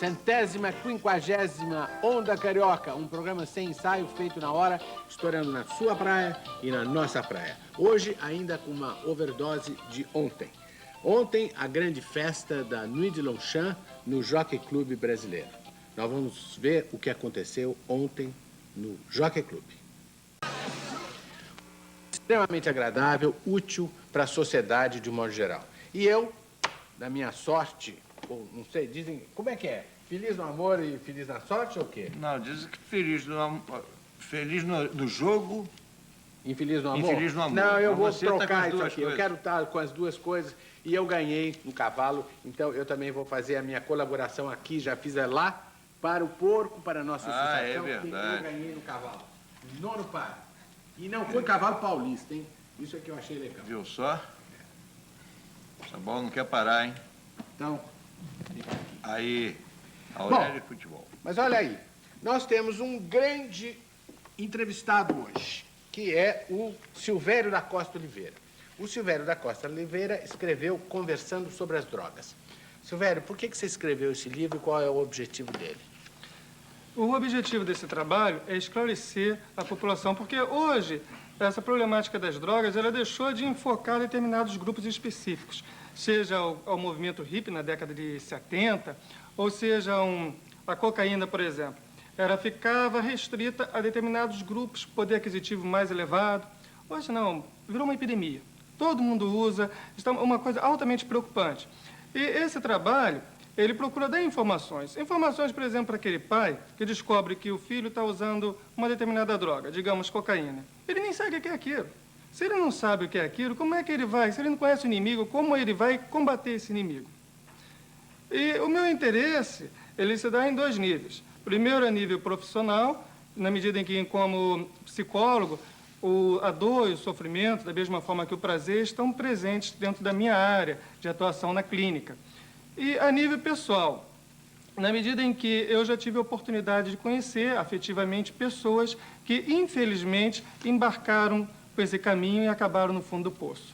150ª Onda Carioca, um programa sem ensaio, feito na hora, estourando na sua praia e na nossa praia. Hoje, ainda com uma overdose de ontem. Ontem, a grande festa da Nuit de Longchamp no Jockey Club brasileiro. Nós vamos ver o que aconteceu ontem no Jockey Club. Extremamente agradável, útil para a sociedade de um modo geral. E eu, da minha sorte, ou não sei, dizem, como é que é? Feliz no amor e feliz na sorte ou o quê? Não, dizem que feliz no jogo. Infeliz no amor? Infeliz no amor. Não, eu vou Mas você tá trocar com as isso duas aqui. Eu coisas. quero estar com as duas coisas. E eu ganhei no cavalo, então eu também vou fazer a minha colaboração aqui, já fiz lá, para o porco, para a nossa Ah, é associação. verdade. Eu ganhei no cavalo. Nono par. E não foi cavalo paulista, hein? Isso é que eu achei legal. Viu só? Essa bola não quer parar, hein? Então, Aí, Aurélio e futebol. mas olha aí, nós temos um grande entrevistado hoje, que é o Silvério da Costa Oliveira. O Silvério da Costa Oliveira escreveu Conversando sobre as Drogas. Silvério, por que você escreveu esse livro e qual é o objetivo dele? O objetivo desse trabalho é esclarecer a população, porque hoje essa problemática das drogas ela deixou de enfocar determinados grupos específicos, seja o movimento hippie na década de 70, ou seja a cocaína, por exemplo. Ela ficava restrita a determinados grupos, poder aquisitivo mais elevado. Hoje não, virou uma epidemia. Todo mundo usa, está uma coisa altamente preocupante. E esse trabalho, ele procura dar informações. Informações, por exemplo, para aquele pai que descobre que o filho está usando uma determinada droga, digamos, cocaína. Ele nem sabe o que é aquilo. Se ele não sabe o que é aquilo, como é que ele vai? Se ele não conhece o inimigo, como ele vai combater esse inimigo? E o meu interesse, ele se dá em dois níveis. Primeiro, a nível profissional, na medida em que, como psicólogo, a dor e o sofrimento, da mesma forma que o prazer, estão presentes dentro da minha área de atuação na clínica. E a nível pessoal, na medida em que eu já tive a oportunidade de conhecer afetivamente pessoas que, infelizmente, embarcaram por esse caminho e acabaram no fundo do poço.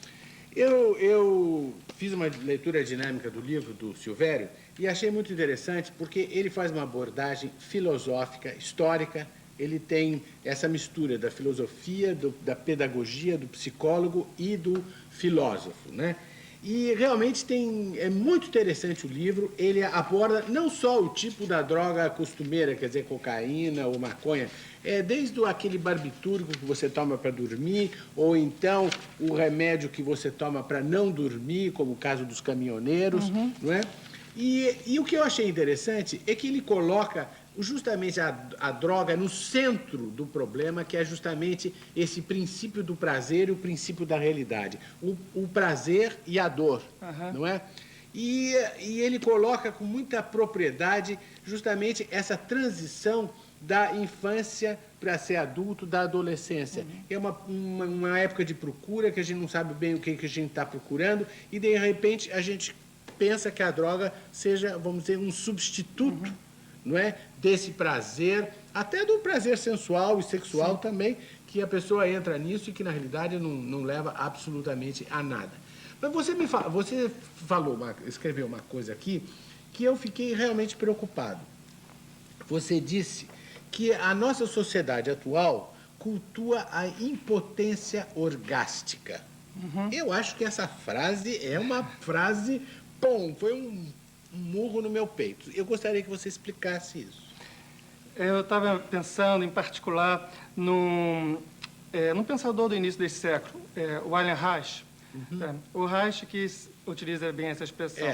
Eu fiz uma leitura dinâmica do livro do Silvério e achei muito interessante porque ele faz uma abordagem filosófica, histórica. Ele tem essa mistura da filosofia, da pedagogia, do psicólogo e do filósofo, né? E realmente é muito interessante o livro. Ele aborda não só o tipo da droga costumeira, quer dizer, cocaína ou maconha, desde aquele barbitúrico que você toma para dormir, ou então o remédio que você toma para não dormir, como o caso dos caminhoneiros, não é? E o que eu achei interessante é que ele coloca justamente a droga no centro do problema, que é justamente esse princípio do prazer e o princípio da realidade. O prazer e a dor, não é? E ele coloca com muita propriedade justamente essa transição da infância para ser adulto, da adolescência. É uma época de procura que a gente não sabe bem o que a gente está procurando e, de repente, a gente pensa que a droga seja, vamos dizer, um substituto, não é, desse prazer, até do prazer sensual e sexual também, que a pessoa entra nisso e que, na realidade, não leva absolutamente a nada. Mas você escreveu uma coisa aqui que eu fiquei realmente preocupado. Você disse que a nossa sociedade atual cultua a impotência orgástica. Eu acho que essa frase é uma frase, foi um murro no meu peito. Eu gostaria que você explicasse isso. Eu estava pensando, em particular, num pensador do início desse século, o William Reich. O Reich que utiliza bem essa expressão.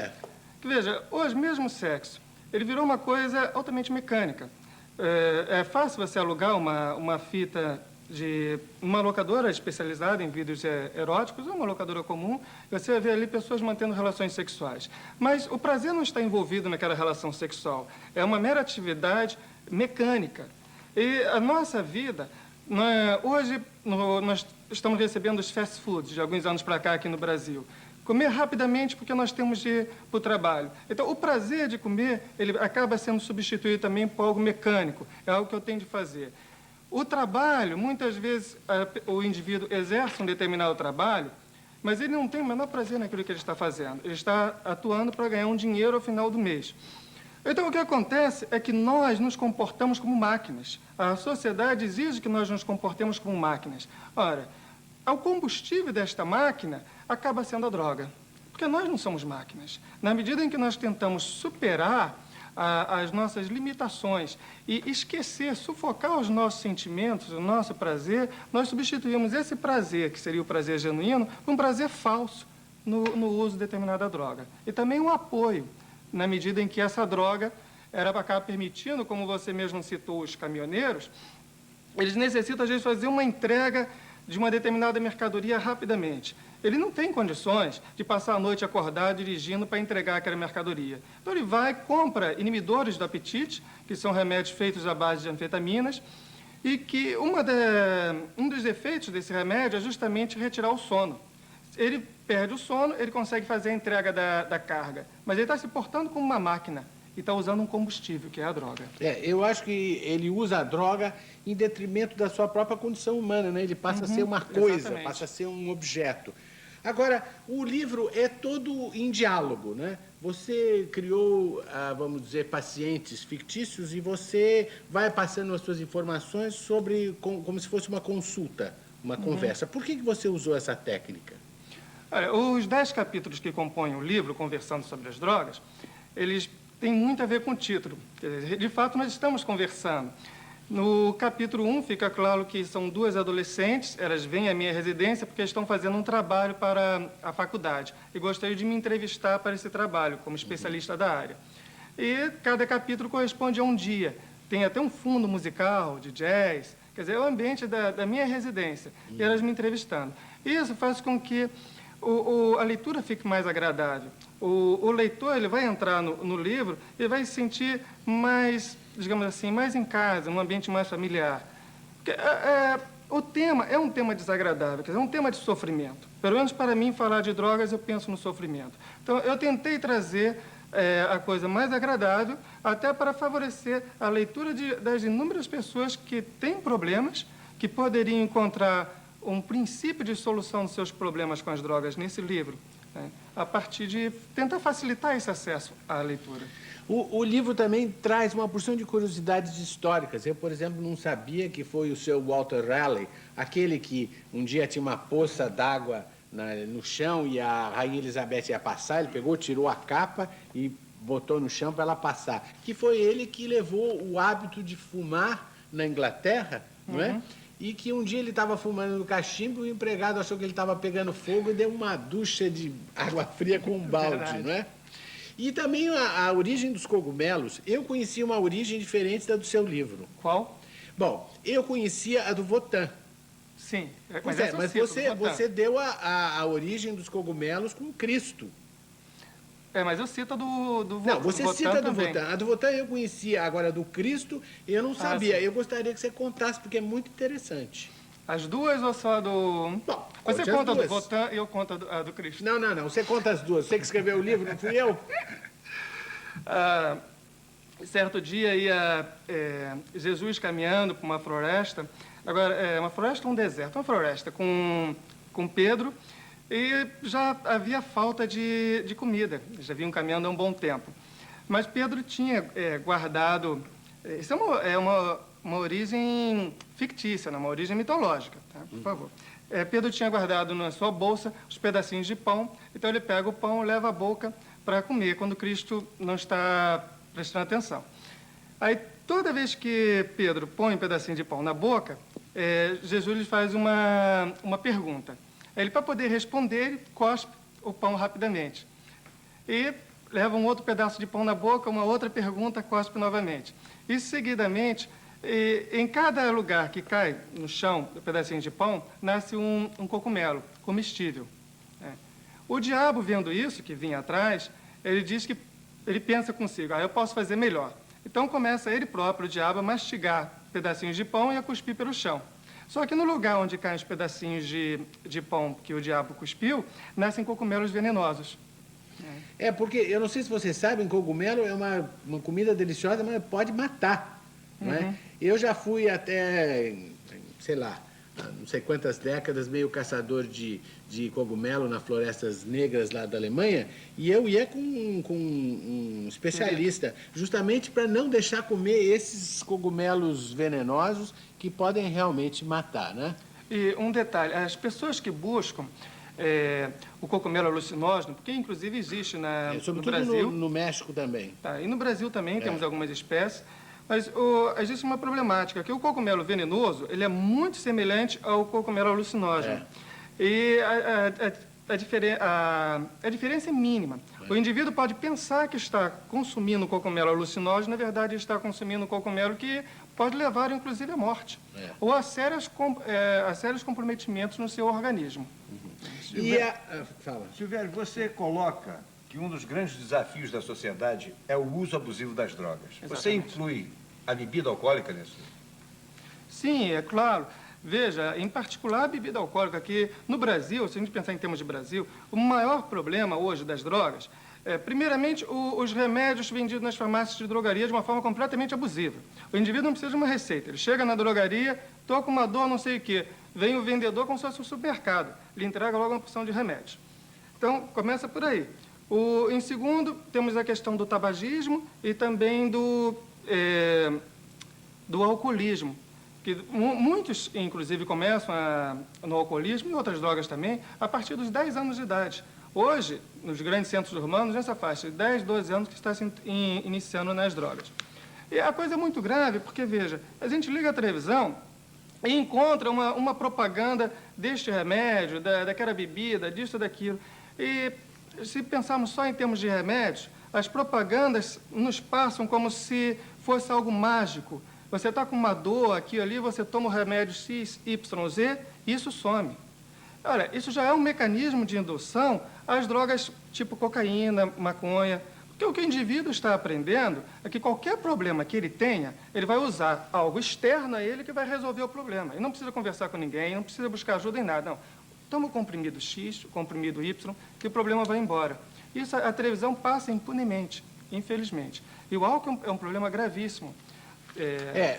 Que, veja, hoje mesmo o sexo, ele virou uma coisa altamente mecânica. É fácil você alugar uma fita de uma locadora especializada em vídeos eróticos ou uma locadora comum, você vai ver ali pessoas mantendo relações sexuais. Mas o prazer não está envolvido naquela relação sexual. É uma mera atividade mecânica. E a nossa vida, hoje nós estamos recebendo os fast foods de alguns anos para cá aqui no Brasil. Comer rapidamente porque nós temos de ir para o trabalho. Então, o prazer de comer, ele acaba sendo substituído também por algo mecânico. É algo que eu tenho de fazer. O trabalho, muitas vezes, o indivíduo exerce um determinado trabalho, mas ele não tem o menor prazer naquilo que ele está fazendo. Ele está atuando para ganhar um dinheiro ao final do mês. Então, o que acontece é que nós nos comportamos como máquinas. A sociedade exige que nós nos comportemos como máquinas. Ora, o combustível desta máquina acaba sendo a droga, porque nós não somos máquinas. Na medida em que nós tentamos superar as nossas limitações e esquecer, sufocar os nossos sentimentos, o nosso prazer, nós substituímos esse prazer, que seria o prazer genuíno, por um prazer falso no uso de determinada droga. E também um apoio, na medida em que essa droga era para acabar permitindo, como você mesmo citou, os caminhoneiros, eles necessitam, às vezes, fazer uma entrega de uma determinada mercadoria rapidamente. Ele não tem condições de passar a noite acordado dirigindo para entregar aquela mercadoria. Então, ele vai, compra inibidores do apetite, que são remédios feitos à base de anfetaminas, e que um dos efeitos desse remédio é justamente retirar o sono. Ele perde o sono, ele consegue fazer a entrega da carga, mas ele está se portando como uma máquina e está usando um combustível, que é a droga. Eu acho que ele usa a droga em detrimento da sua própria condição humana, né? Ele passa a ser uma coisa, exatamente. passa a ser um objeto. Agora, o livro é todo em diálogo, né? Você criou, vamos dizer, pacientes fictícios e você vai passando as suas informações sobre, como se fosse uma consulta, uma conversa. Por que você usou essa técnica? Olha, os 10 capítulos que compõem o livro, Conversando sobre as Drogas, eles têm muito a ver com o título. Quer dizer, de fato, nós estamos conversando. No capítulo 1, fica claro que são duas adolescentes, elas vêm à minha residência porque estão fazendo um trabalho para a faculdade e gostariam de me entrevistar para esse trabalho, como especialista da área. E cada capítulo corresponde a um dia. Tem até um fundo musical, de jazz, quer dizer, é o ambiente da minha residência, e elas me entrevistando. Isso faz com que a leitura fique mais agradável. O leitor ele vai entrar no livro e vai se sentir mais, digamos assim, mais em casa, num ambiente mais familiar. Porque, o tema é um tema desagradável, quer dizer, é um tema de sofrimento. Pelo menos para mim, falar de drogas, eu penso no sofrimento. Então, eu tentei trazer a coisa mais agradável, até para favorecer a leitura das inúmeras pessoas que têm problemas, que poderiam encontrar um princípio de solução dos seus problemas com as drogas nesse livro, né, a partir de tentar facilitar esse acesso à leitura. O livro também traz uma porção de curiosidades históricas. Eu, por exemplo, não sabia que foi o seu Walter Raleigh, aquele que um dia tinha uma poça d'água no chão e a Rainha Elizabeth ia passar, ele pegou, tirou a capa e botou no chão para ela passar. Que foi ele que levou o hábito de fumar na Inglaterra, não é? E que um dia ele estava fumando no cachimbo e o empregado achou que ele estava pegando fogo e deu uma ducha de água fria com um balde, Verdade. não é? E também a origem dos cogumelos. Eu conhecia uma origem diferente da do seu livro. Qual? Bom, eu conhecia a do Votan. Sim. Mas essa eu mas cito, você, do Votan. você deu a origem dos cogumelos com Cristo. Mas eu cito a do Votan. Não, você cita a do também. Votan. A do Votan eu conhecia, agora a do Cristo eu não sabia. sim. Eu gostaria que você contasse, porque é muito interessante. As duas ou só a do... Bom, Você conte as conta a do duas. Votan e eu conto a do Cristo. Não, você conta as duas. Você que escreveu o livro, não fui eu? Certo dia ia Jesus caminhando por uma floresta, agora uma floresta ou um deserto, uma floresta com Pedro, e já havia falta de comida, já vinham caminhando há um bom tempo. Mas Pedro tinha guardado, isso é uma origem fictícia, não, uma origem mitológica, tá? Por favor. Pedro tinha guardado na sua bolsa os pedacinhos de pão, então ele pega o pão, leva à boca para comer, quando Cristo não está prestando atenção. Aí, toda vez que Pedro põe um pedacinho de pão na boca, Jesus lhe faz uma pergunta. Ele, para poder responder, ele cospe o pão rapidamente. E leva um outro pedaço de pão na boca, uma outra pergunta, cospe novamente. E, seguidamente, em cada lugar que cai no chão o pedacinho de pão, nasce um cogumelo comestível. O diabo, vendo isso, que vinha atrás, ele diz que ele pensa consigo, eu posso fazer melhor. Então começa ele próprio, o diabo, a mastigar pedacinhos de pão e a cuspir pelo chão. Só que no lugar onde caem os pedacinhos de pão que o diabo cuspiu, nascem cogumelos venenosos. Porque, eu não sei se vocês sabem, cogumelo é uma comida deliciosa, mas pode matar, não é? Eu já fui até, sei lá, não sei quantas décadas, meio caçador de cogumelo nas florestas negras lá da Alemanha, e eu ia com um especialista, justamente para não deixar comer esses cogumelos venenosos que podem realmente matar, né? E um detalhe, as pessoas que buscam o cogumelo alucinógeno, porque inclusive existe no Sobretudo Brasil... no México também. Tá, e no Brasil também temos algumas espécies, mas existe uma problemática, que o cogumelo venenoso, ele é muito semelhante ao cogumelo alucinógeno. E a diferença é mínima. O indivíduo pode pensar que está consumindo cogumelo alucinógeno, na verdade está consumindo cogumelo que pode levar, inclusive, à morte. Ou a sérios comprometimentos no seu organismo. Fala. Silvério, você coloca que um dos grandes desafios da sociedade é o uso abusivo das drogas. Você inclui a bebida alcoólica nisso? Sim, é claro. Veja, em particular a bebida alcoólica, que no Brasil, se a gente pensar em termos de Brasil, o maior problema hoje das drogas primeiramente, os remédios vendidos nas farmácias de drogaria de uma forma completamente abusiva. O indivíduo não precisa de uma receita. Ele chega na drogaria, tô com uma dor, não sei o quê. Vem o vendedor como se fosse um supermercado. Ele entrega logo uma porção de remédio. Então, começa por aí. Em segundo, temos a questão do tabagismo e também do alcoolismo. Que muitos, inclusive, começam no alcoolismo e outras drogas também a partir dos 10 anos de idade. Hoje, nos grandes centros urbanos, nessa faixa de 10, 12 anos que está se iniciando nas drogas. E a coisa é muito grave, porque, veja, a gente liga a televisão e encontra uma propaganda deste remédio, daquela bebida, disso, daquilo. E se pensarmos só em termos de remédios, as propagandas nos passam como se fosse algo mágico. Você está com uma dor aqui ali, você toma o remédio X, Y, Z, e isso some. Olha, isso já é um mecanismo de indução às drogas tipo cocaína, maconha, porque o que o indivíduo está aprendendo é que qualquer problema que ele tenha, ele vai usar algo externo a ele que vai resolver o problema. Ele não precisa conversar com ninguém, não precisa buscar ajuda em nada, não. Toma o comprimido X, o comprimido Y, que o problema vai embora. Isso a televisão passa impunemente, infelizmente. E o álcool é um problema gravíssimo.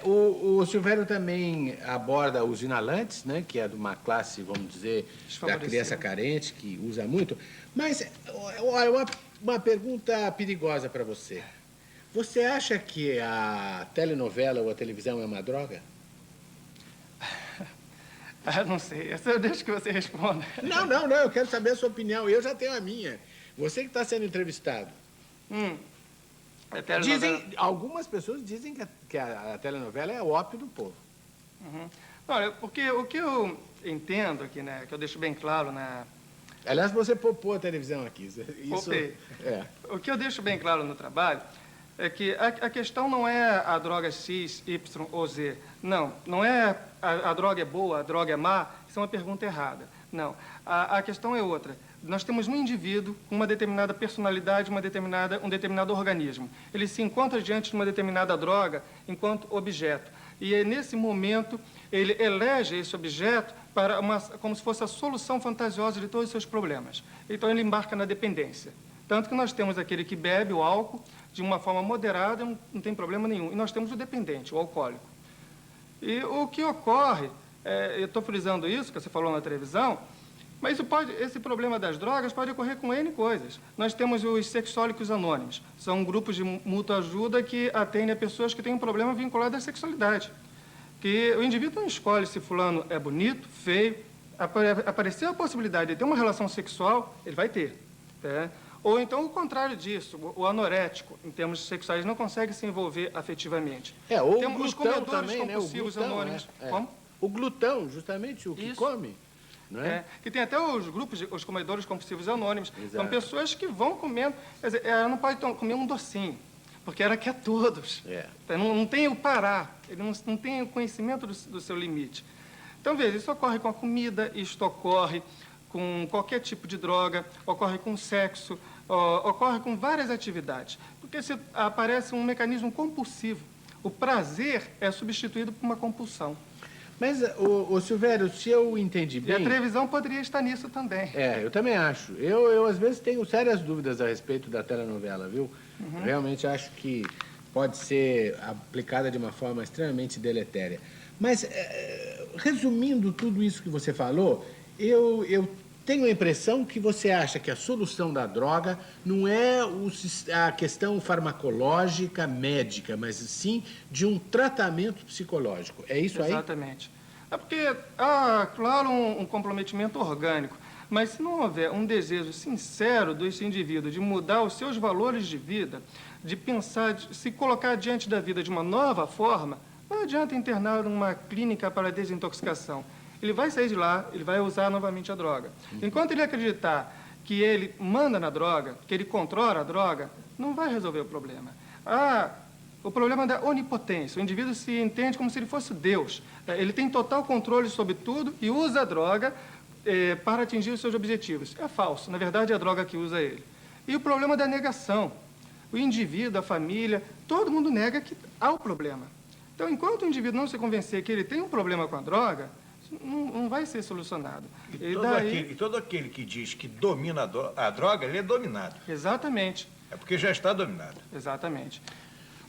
O Silvério também aborda os inalantes, né, que é de uma classe, vamos dizer, da criança carente, que usa muito. Mas, olha, uma pergunta perigosa para você. Você acha que a telenovela ou a televisão é uma droga? Não sei, eu deixo que você responda. Não, eu quero saber a sua opinião. Eu já tenho a minha. Você que está sendo entrevistado. Algumas pessoas dizem que a telenovela é o ópio do povo. Olha, porque o que eu entendo aqui, né, que eu deixo bem claro Aliás, você popou a televisão aqui. Popei. O que eu deixo bem claro no trabalho é que a questão não é a droga X, Y ou Z. Não é a droga é boa, a droga é má. Isso é uma pergunta errada. Não. A questão é outra. Nós temos um indivíduo com uma determinada personalidade, um determinado organismo. Ele se encontra diante de uma determinada droga enquanto objeto. E nesse momento, ele elege esse objeto como se fosse a solução fantasiosa de todos os seus problemas. Então, ele embarca na dependência. Tanto que nós temos aquele que bebe o álcool de uma forma moderada, não tem problema nenhum. E nós temos o dependente, o alcoólico. E o que ocorre, eu estou frisando isso, que você falou na televisão, mas esse problema das drogas pode ocorrer com N coisas. Nós temos os sexólicos anônimos. São grupos de mútua ajuda que atendem a pessoas que têm um problema vinculado à sexualidade. Que o indivíduo não escolhe se fulano é bonito, feio. Apareceu a possibilidade de ter uma relação sexual, ele vai ter. Ou então o contrário disso, o anorético, em termos sexuais, não consegue se envolver afetivamente. Ou temos o os glutão comedores também, compulsivos né? O glutão, anônimos. Como? O glutão, justamente, o que Isso. come. Não é? Que tem até os grupos, os comedores compulsivos anônimos. Exato. São pessoas que vão comendo. Quer dizer, ela não pode comer um docinho, porque ela quer todos. Não tem o parar, ele não tem o conhecimento do seu limite. Então, veja, isso ocorre com a comida, isso ocorre com qualquer tipo de droga, ocorre com sexo, ocorre com várias atividades. Porque aparece um mecanismo compulsivo. O prazer é substituído por uma compulsão. Mas, Silvério, se eu entendi bem... E a televisão poderia estar nisso também. Eu também acho. Eu, às vezes, tenho sérias dúvidas a respeito da telenovela, viu? Realmente acho que pode ser aplicada de uma forma extremamente deletéria. Mas, resumindo tudo isso que você falou, eu tenho a impressão que você acha que a solução da droga não é a questão farmacológica, médica, mas sim de um tratamento psicológico. É isso aí? Exatamente. É porque claro, um comprometimento orgânico, mas se não houver um desejo sincero desse indivíduo de mudar os seus valores de vida, de pensar, de se colocar diante da vida de uma nova forma, não adianta internar numa clínica para desintoxicação. Ele vai sair de lá, ele vai usar novamente a droga. Enquanto ele acreditar que ele manda na droga, que ele controla a droga, não vai resolver o problema. O problema da onipotência. O indivíduo se entende como se ele fosse Deus. Ele tem total controle sobre tudo e usa a droga para atingir os seus objetivos. É falso. Na verdade, é a droga que usa ele. E o problema da negação. O indivíduo, a família, todo mundo nega que há o problema. Então, enquanto o indivíduo não se convencer que ele tem um problema com a droga, não vai ser solucionado. E todo aquele que diz que domina a droga, ele é dominado. Exatamente. É porque já está dominado. Exatamente.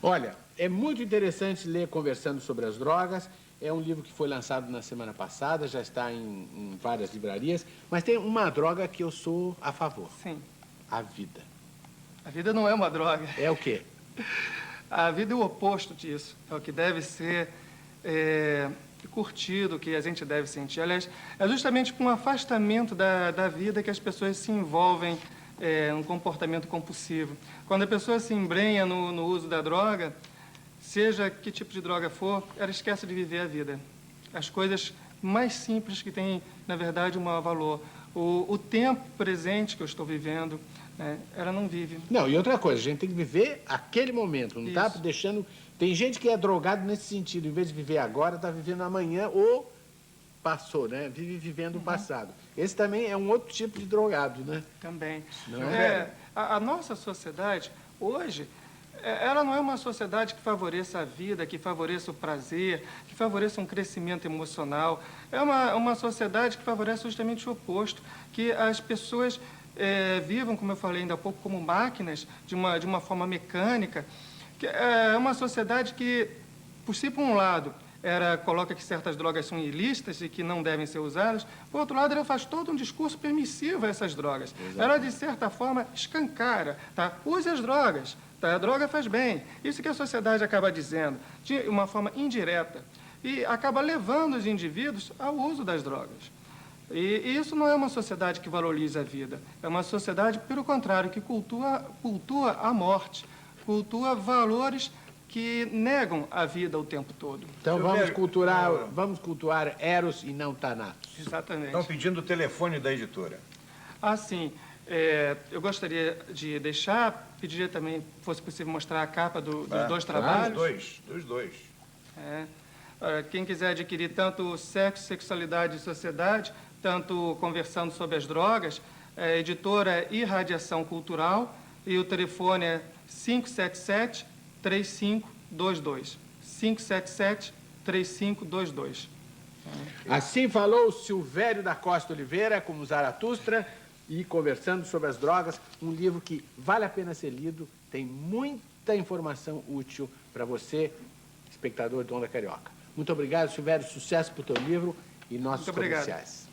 Olha, é muito interessante ler Conversando sobre as Drogas. É um livro que foi lançado na semana passada, já está em várias livrarias, mas tem uma droga que eu sou a favor. Sim. A vida. A vida não é uma droga. É o quê? A vida é o oposto disso. É o que deve ser curtido, o que a gente deve sentir. Aliás, é justamente com o afastamento da vida que as pessoas se envolvem num comportamento compulsivo. Quando a pessoa se embrenha no uso da droga, seja que tipo de droga for, ela esquece de viver a vida. As coisas mais simples que têm, na verdade, um maior valor. O tempo presente que eu estou vivendo, ela não vive. Não, e outra coisa, a gente tem que viver aquele momento, não está deixando... Tem gente que é drogado nesse sentido, em vez de viver agora, está vivendo amanhã ou passou, né? Vive vivendo o passado. Esse também é um outro tipo de drogado, né? Também. Não é? A nossa sociedade, hoje, ela não é uma sociedade que favoreça a vida, que favoreça o prazer, que favoreça um crescimento emocional. É uma sociedade que favorece justamente o oposto, que as pessoas vivam, como eu falei ainda há pouco, como máquinas, de uma forma mecânica. Que é uma sociedade que, por um lado, coloca que certas drogas são ilícitas e que não devem ser usadas. Por outro lado, ela faz todo um discurso permissivo a essas drogas. Exatamente. Ela, de certa forma, escancara. Tá? Use as drogas. Tá? A droga faz bem. Isso que a sociedade acaba dizendo, de uma forma indireta. E acaba levando os indivíduos ao uso das drogas. E isso não é uma sociedade que valoriza a vida. É uma sociedade, pelo contrário, que cultua a morte. Cultua valores que negam a vida o tempo todo. Então vamos cultuar Eros e não Thanatos. Exatamente. Estão pedindo o telefone da editora. Sim. Eu gostaria de pediria também, fosse possível mostrar a capa dos dois trabalhos. Dos dois. Quem quiser adquirir tanto Sexo, Sexualidade e Sociedade, tanto Conversando sobre as Drogas, a editora é Irradiação Cultural e o telefone é 577-3522. 577-3522. Assim falou Silvério da Costa Oliveira, como Zaratustra, e Conversando sobre as Drogas, um livro que vale a pena ser lido, tem muita informação útil para você, espectador do Onda Carioca. Muito obrigado, Silvério, sucesso para o teu livro e nossos comerciais.